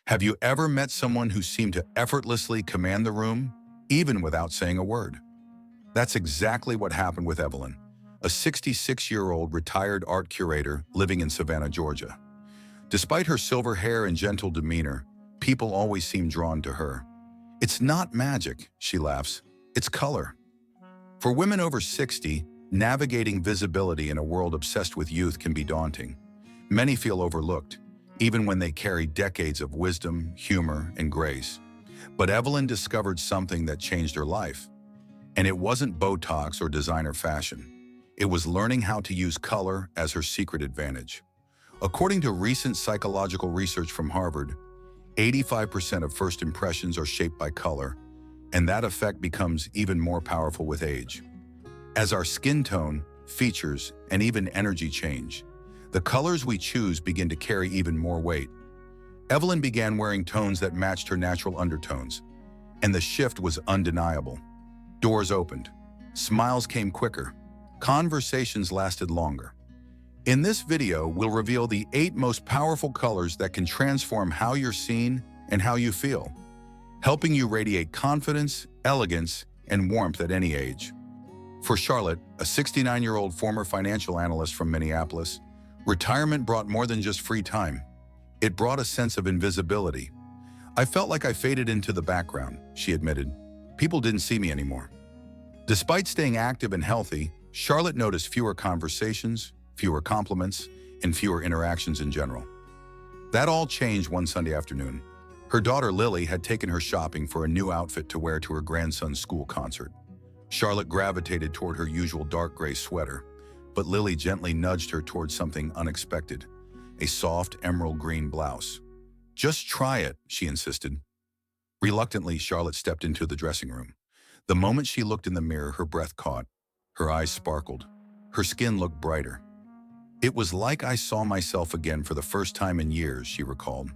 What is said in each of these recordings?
Have you ever met someone who seemed to effortlessly command the room, even without saying a word? That's exactly what happened with Evelyn, a 66-year-old retired art curator living in Savannah, Georgia. Despite her silver hair and gentle demeanor, people always seem drawn to her. It's not magic, she laughs. It's color. For women over 60, navigating visibility in a world obsessed with youth can be daunting. Many feel overlooked, even when they carry decades of wisdom, humor, and grace. But Evelyn discovered something that changed her life. And it wasn't Botox or designer fashion. It was learning how to use color as her secret advantage. According to recent psychological research from Harvard, 85% of first impressions are shaped by color, and that effect becomes even more powerful with age. As our skin tone, features, and even energy change, the colors we choose begin to carry even more weight. Evelyn began wearing tones that matched her natural undertones, and the shift was undeniable. Doors opened, smiles came quicker, conversations lasted longer. In this video, we'll reveal the 8 most powerful colors that can transform how you're seen and how you feel, helping you radiate confidence, elegance, and warmth at any age. For Charlotte, a 69-year-old former financial analyst from Minneapolis, retirement brought more than just free time. It brought a sense of invisibility. I felt like I faded into the background, she admitted. People didn't see me anymore. Despite staying active and healthy, Charlotte noticed fewer conversations, fewer compliments, and fewer interactions in general. That all changed one Sunday afternoon. Her daughter Lily had taken her shopping for a new outfit to wear to her grandson's school concert. Charlotte gravitated toward her usual dark gray sweater, but Lily gently nudged her towards something unexpected, a soft emerald green blouse. "Just try it," she insisted. Reluctantly, Charlotte stepped into the dressing room. The moment she looked in the mirror, her breath caught. Her eyes sparkled. Her skin looked brighter. "It was like I saw myself again for the first time in years," she recalled.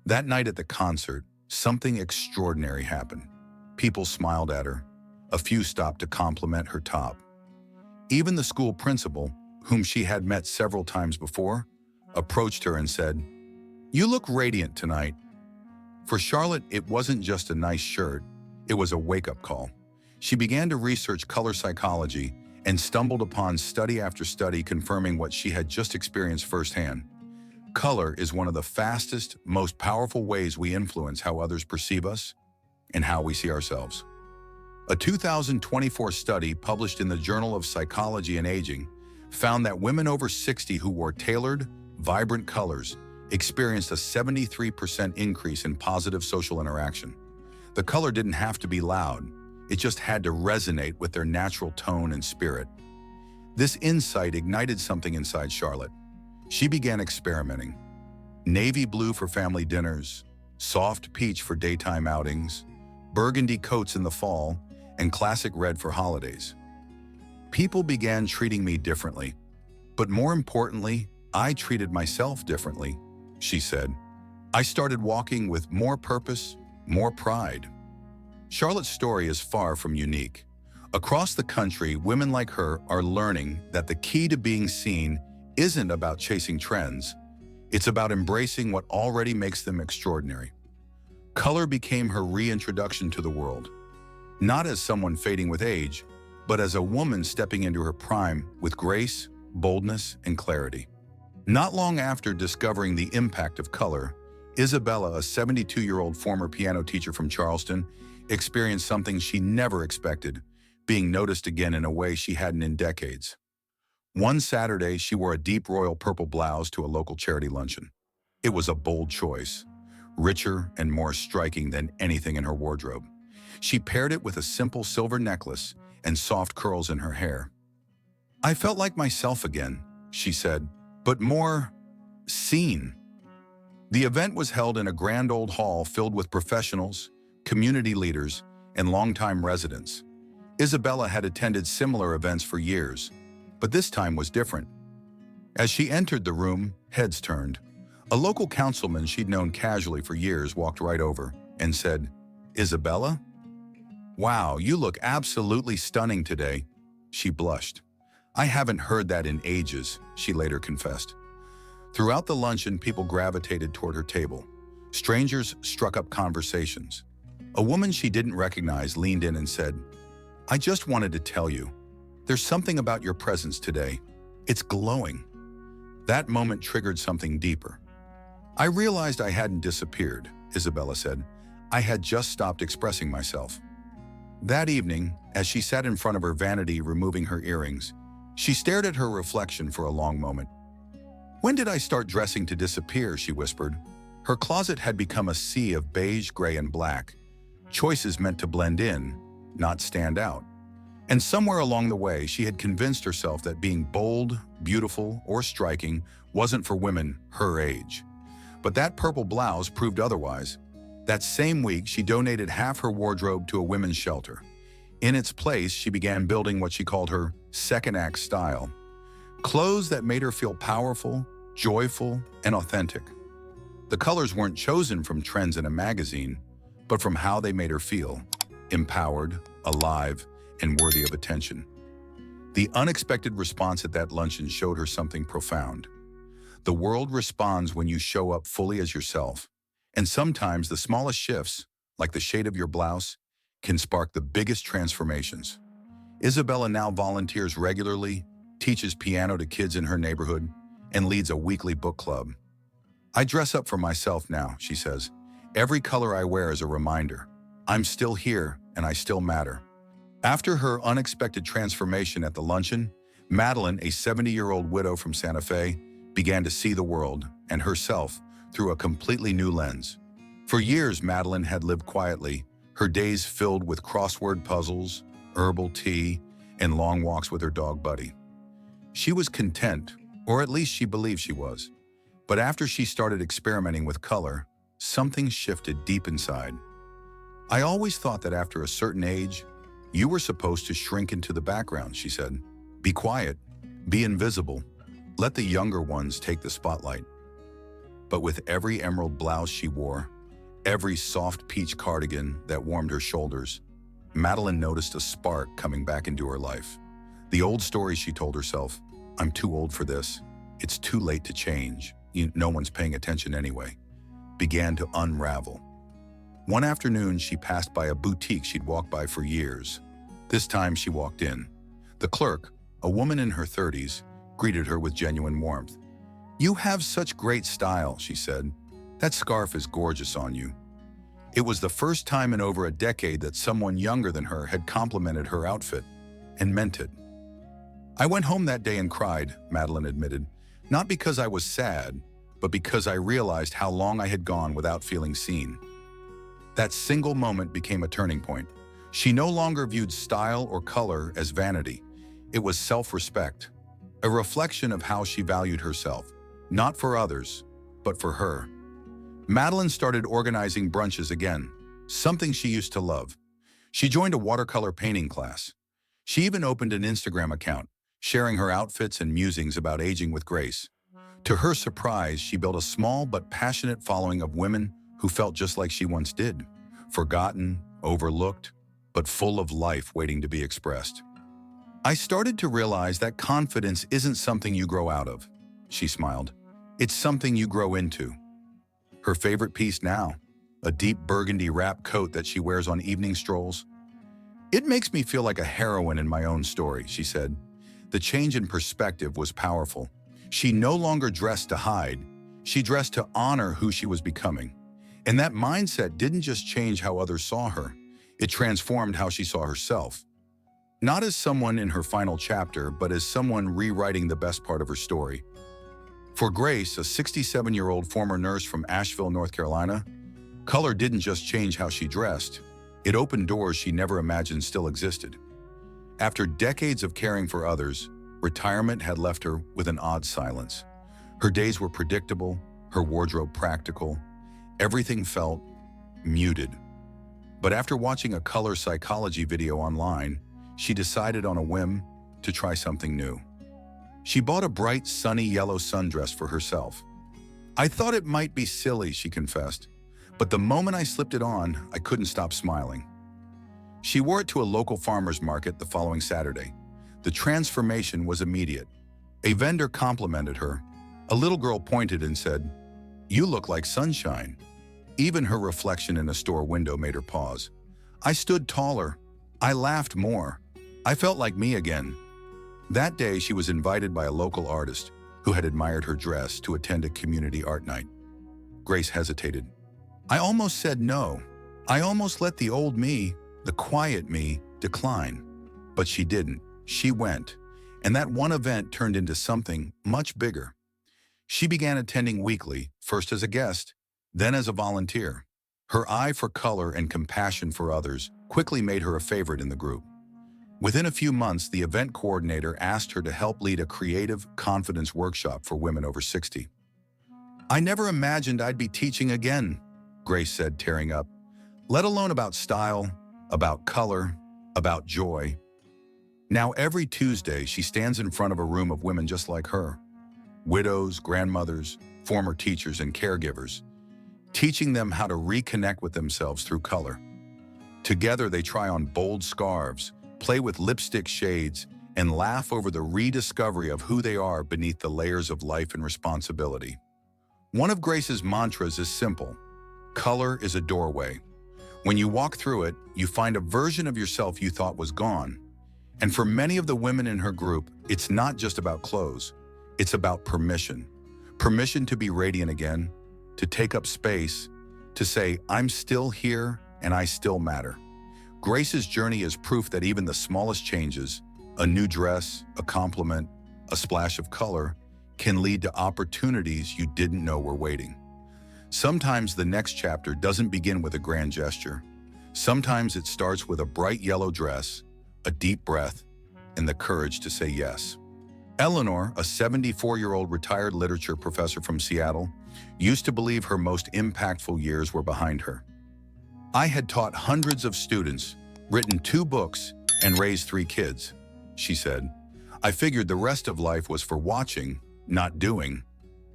That night at the concert, something extraordinary happened. People smiled at her. A few stopped to compliment her top. Even the school principal, whom she had met several times before, approached her and said, "You look radiant tonight." For Charlotte, it wasn't just a nice shirt, it was a wake-up call. She began to research color psychology and stumbled upon study after study confirming what she had just experienced firsthand. Color is one of the fastest, most powerful ways we influence how others perceive us and how we see ourselves. A 2024 study published in the Journal of Psychology and Aging found that women over 60 who wore tailored, vibrant colors experienced a 73% increase in positive social interaction. The color didn't have to be loud, it just had to resonate with their natural tone and spirit. This insight ignited something inside Charlotte. She began experimenting. Navy blue for family dinners, soft peach for daytime outings, burgundy coats in the fall, and classic red for holidays. People began treating me differently, but more importantly, I treated myself differently, she said. I started walking with more purpose, more pride. Charlotte's story is far from unique. Across the country, women like her are learning that the key to being seen isn't about chasing trends. It's about embracing what already makes them extraordinary. Color became her reintroduction to the world, not as someone fading with age, but as a woman stepping into her prime with grace, boldness, and clarity. Not long after discovering the impact of color, Isabella, a 72-year-old former piano teacher from Charleston, experienced something she never expected, being noticed again in a way she hadn't in decades. One Saturday, she wore a deep royal purple blouse to a local charity luncheon. It was a bold choice, richer and more striking than anything in her wardrobe. She paired it with a simple silver necklace and soft curls in her hair. "I felt like myself again," she said, "but more seen." The event was held in a grand old hall filled with professionals, community leaders, and longtime residents. Isabella had attended similar events for years, but this time was different. As she entered the room, heads turned. A local councilman she'd known casually for years walked right over and said, "Isabella? Wow, you look absolutely stunning today." She blushed. "I haven't heard that in ages," she later confessed. Throughout the luncheon, people gravitated toward her table. Strangers struck up conversations. A woman she didn't recognize leaned in and said, "I just wanted to tell you, there's something about your presence today. It's glowing." That moment triggered something deeper. "I realized I hadn't disappeared," Isabella said. "I had just stopped expressing myself." That evening, as she sat in front of her vanity removing her earrings, she stared at her reflection for a long moment. "When did I start dressing to disappear?" she whispered. Her closet had become a sea of beige, gray, and black, choices meant to blend in, not stand out. And somewhere along the way, she had convinced herself that being bold, beautiful, or striking wasn't for women her age. But that purple blouse proved otherwise. That same week, she donated half her wardrobe to a women's shelter. In its place, she began building what she called her second act style. Clothes that made her feel powerful, joyful, and authentic. The colors weren't chosen from trends in a magazine, but from how they made her feel, empowered, alive, and worthy of attention. The unexpected response at that luncheon showed her something profound. The world responds when you show up fully as yourself, and sometimes the smallest shifts, like the shade of your blouse, can spark the biggest transformations. Isabella now volunteers regularly, teaches piano to kids in her neighborhood, and leads a weekly book club. "I dress up for myself now," she says. "Every color I wear is a reminder. I'm still here, and I still matter." After her unexpected transformation at the luncheon, Madeline, a 70-year-old widow from Santa Fe, began to see the world and herself through a completely new lens. For years, Madeline had lived quietly, her days filled with crossword puzzles, herbal tea, and long walks with her dog Buddy. She was content, or at least she believed she was. But after she started experimenting with color, something shifted deep inside. "I always thought that after a certain age, you were supposed to shrink into the background," she said. "Be quiet, be invisible, let the younger ones take the spotlight." But with every emerald blouse she wore, every soft peach cardigan that warmed her shoulders, Madeline noticed a spark coming back into her life. The old story she told herself, "I'm too old for this, it's too late to change, no one's paying attention anyway," began to unravel. One afternoon, she passed by a boutique she'd walked by for years. This time, she walked in. The clerk, a woman in her 30s, greeted her with genuine warmth. "You have such great style," she said. "That scarf is gorgeous on you." It was the first time in over a decade that someone younger than her had complimented her outfit, and meant it. "I went home that day and cried," Madeline admitted, "not because I was sad, but because I realized how long I had gone without feeling seen." That single moment became a turning point. She no longer viewed style or color as vanity. It was self-respect, a reflection of how she valued herself, not for others, but for her. Madeline started organizing brunches again, something she used to love. She joined a watercolor painting class. She even opened an Instagram account, sharing her outfits and musings about aging with grace. To her surprise, she built a small but passionate following of women who felt just like she once did, forgotten, overlooked, but full of life waiting to be expressed. "I started to realize that confidence isn't something you grow out of," she smiled. "It's something you grow into." Her favorite piece now, a deep burgundy wrap coat that she wears on evening strolls. "It makes me feel like a heroine in my own story," she said. The change in perspective was powerful. She no longer dressed to hide, she dressed to honor who she was becoming. And that mindset didn't just change how others saw her, it transformed how she saw herself. Not as someone in her final chapter, but as someone rewriting the best part of her story. For Grace, a 67-year-old former nurse from Asheville, North Carolina, color didn't just change how she dressed, it opened doors she never imagined still existed. After decades of caring for others, retirement had left her with an odd silence. Her days were predictable, her wardrobe practical. Everything felt muted. But after watching a color psychology video online, she decided on a whim to try something new. She bought a bright, sunny yellow sundress for herself. "I thought it might be silly," she confessed, "but the moment I slipped it on, I couldn't stop smiling." She wore it to a local farmer's market the following Saturday. The transformation was immediate. A vendor complimented her. A little girl pointed and said, "You look like sunshine." Even her reflection in a store window made her pause. I stood taller. I laughed more. I felt like me again. That day, she was invited by a local artist who had admired her dress to attend a community art night. Grace hesitated. I almost said no. I almost let the old me, the quiet me, decline. But she didn't. She went. And that one event turned into something much bigger. She began attending weekly, first as a guest, then as a volunteer. Her eye for color and compassion for others quickly made her a favorite in the group. Within a few months, the event coordinator asked her to help lead a creative confidence workshop for women over 60. I never imagined I'd be teaching again, Grace said, tearing up. Let alone about style, about color, about joy. Now every Tuesday, she stands in front of a room of women just like her. Widows, grandmothers, former teachers, and caregivers, teaching them how to reconnect with themselves through color. Together, they try on bold scarves, play with lipstick shades, and laugh over the rediscovery of who they are beneath the layers of life and responsibility. One of Grace's mantras is simple. Color is a doorway. When you walk through it, you find a version of yourself you thought was gone. And for many of the women in her group, it's not just about clothes. It's about permission. Permission to be radiant again, to take up space, to say, I'm still here and I still matter. Grace's journey is proof that even the smallest changes, a new dress, a compliment, a splash of color, can lead to opportunities you didn't know were waiting. Sometimes the next chapter doesn't begin with a grand gesture. Sometimes it starts with a bright yellow dress, a deep breath, and the courage to say yes. Eleanor, a 74-year-old retired literature professor from Seattle, used to believe her most impactful years were behind her. I had taught hundreds of students, written 2 books, and raised 3 kids, she said. I figured the rest of life was for watching, not doing.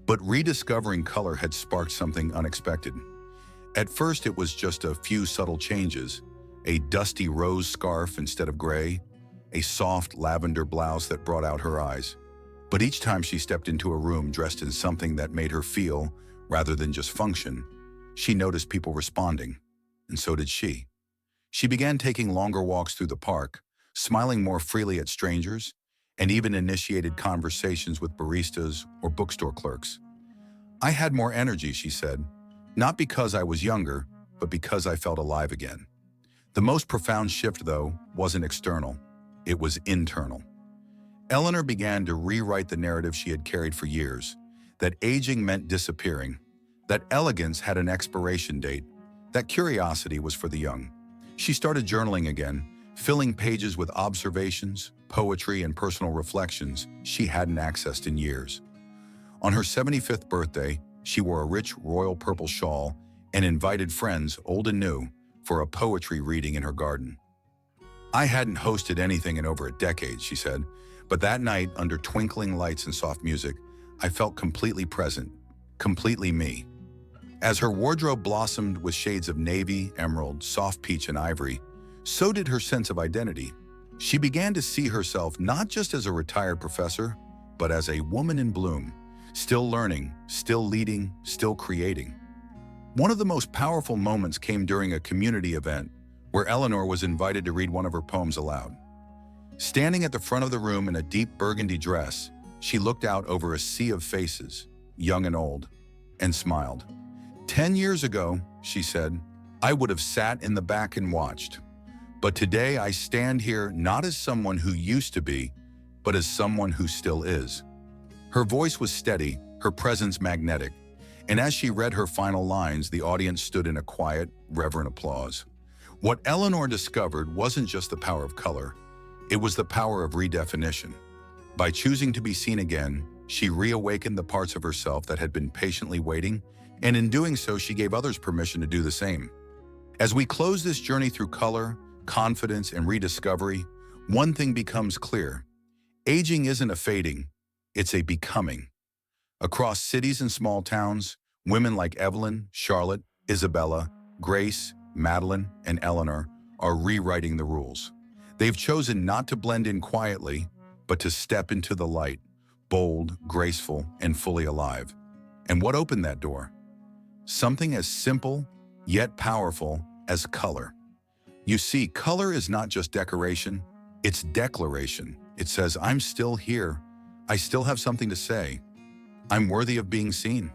But rediscovering color had sparked something unexpected. At first, it was just a few subtle changes, a dusty rose scarf instead of gray, a soft lavender blouse that brought out her eyes. But each time she stepped into a room dressed in something that made her feel, rather than just function, she noticed people responding. And so did she. She began taking longer walks through the park, smiling more freely at strangers, and even initiated conversations with baristas or bookstore clerks. I had more energy, she said, not because I was younger, but because I felt alive again. The most profound shift, though, wasn't external. It was internal. Eleanor began to rewrite the narrative she had carried for years, that aging meant disappearing, that elegance had an expiration date, that curiosity was for the young. She started journaling again, filling pages with observations, poetry, and personal reflections she hadn't accessed in years. On her 75th birthday, she wore a rich royal purple shawl and invited friends, old and new, for a poetry reading in her garden. I hadn't hosted anything in over a decade, she said, but that night, under twinkling lights and soft music, I felt completely present, completely me. As her wardrobe blossomed with shades of navy, emerald, soft peach, and ivory, so did her sense of identity. She began to see herself not just as a retired professor, but as a woman in bloom, still learning, still leading, still creating. One of the most powerful moments came during a community event where Eleanor was invited to read one of her poems aloud. Standing at the front of the room in a deep burgundy dress, she looked out over a sea of faces, young and old, and smiled. 10 years ago, she said, I would have sat in the back and watched. But today I stand here not as someone who used to be, but as someone who still is. Her voice was steady, her presence magnetic, and as she read her final lines, the audience stood in a quiet, reverent applause. What Eleanor discovered wasn't just the power of color, it was the power of redefinition. By choosing to be seen again, she reawakened the parts of herself that had been patiently waiting, and in doing so, she gave others permission to do the same. As we close this journey through color, confidence, and rediscovery, one thing becomes clear. Aging isn't a fading, it's a becoming. Across cities and small towns, women like Evelyn, Charlotte, Isabella, Grace, Madeline, and Eleanor are rewriting the rules. They've chosen not to blend in quietly, but to step into the light, bold, graceful, and fully alive. And what opened that door? Something as simple yet powerful as color. You see, color is not just decoration, it's declaration. It says, I'm still here. I still have something to say. I'm worthy of being seen.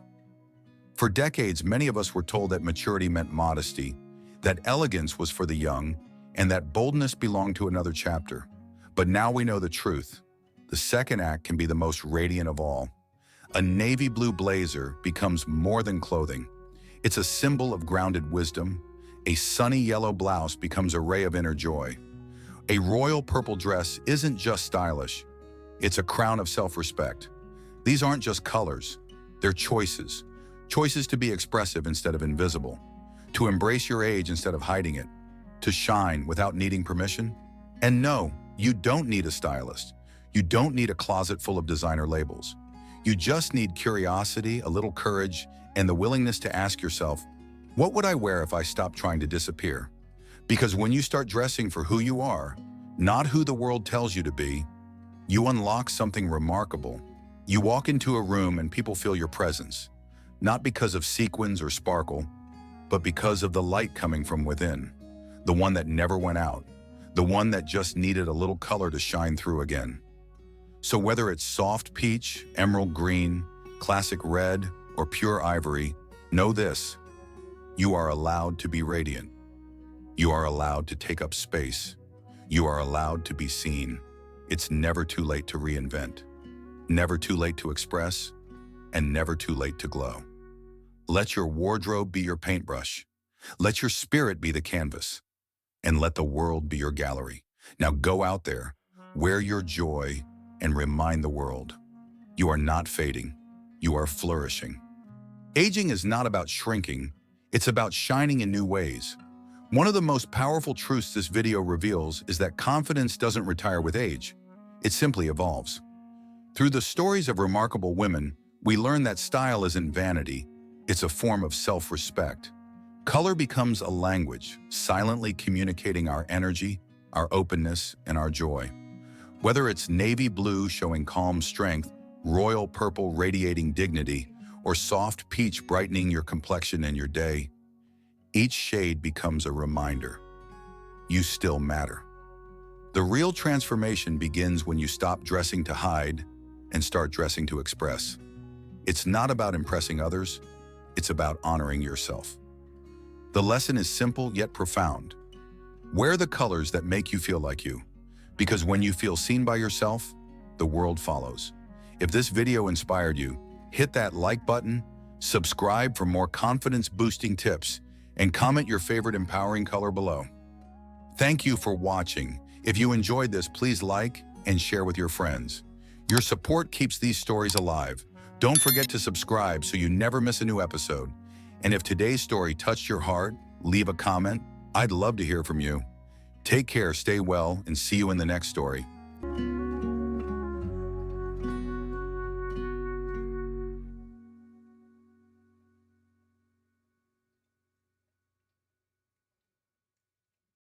For decades, many of us were told that maturity meant modesty, that elegance was for the young, and that boldness belonged to another chapter. But now we know the truth. The second act can be the most radiant of all. A navy blue blazer becomes more than clothing. It's a symbol of grounded wisdom. A sunny yellow blouse becomes a ray of inner joy. A royal purple dress isn't just stylish. It's a crown of self-respect. These aren't just colors. They're choices. Choices to be expressive instead of invisible. To embrace your age instead of hiding it. To shine without needing permission. And no, you don't need a stylist. You don't need a closet full of designer labels. You just need curiosity, a little courage, and the willingness to ask yourself, what would I wear if I stopped trying to disappear? Because when you start dressing for who you are, not who the world tells you to be, you unlock something remarkable. You walk into a room and people feel your presence, not because of sequins or sparkle, but because of the light coming from within, the one that never went out, the one that just needed a little color to shine through again. So whether it's soft peach, emerald green, classic red, or pure ivory, know this: you are allowed to be radiant. You are allowed to take up space. You are allowed to be seen. It's never too late to reinvent, never too late to express, and never too late to glow. Let your wardrobe be your paintbrush. Let your spirit be the canvas, and let the world be your gallery. Now go out there, wear your joy, and remind the world, you are not fading, you are flourishing. Aging is not about shrinking, it's about shining in new ways. One of the most powerful truths this video reveals is that confidence doesn't retire with age, it simply evolves. Through the stories of remarkable women, we learn that style isn't vanity, it's a form of self-respect. Color becomes a language, silently communicating our energy, our openness, and our joy. Whether it's navy blue showing calm strength, royal purple radiating dignity, or soft peach brightening your complexion and your day, each shade becomes a reminder. You still matter. The real transformation begins when you stop dressing to hide and start dressing to express. It's not about impressing others, it's about honoring yourself. The lesson is simple yet profound. Wear the colors that make you feel like you. Because when you feel seen by yourself, the world follows. If this video inspired you, hit that like button, subscribe for more confidence-boosting tips, and comment your favorite empowering color below. Thank you for watching. If you enjoyed this, please like and share with your friends. Your support keeps these stories alive. Don't forget to subscribe so you never miss a new episode. And if today's story touched your heart, leave a comment. I'd love to hear from you. Take care, stay well, and see you in the next story.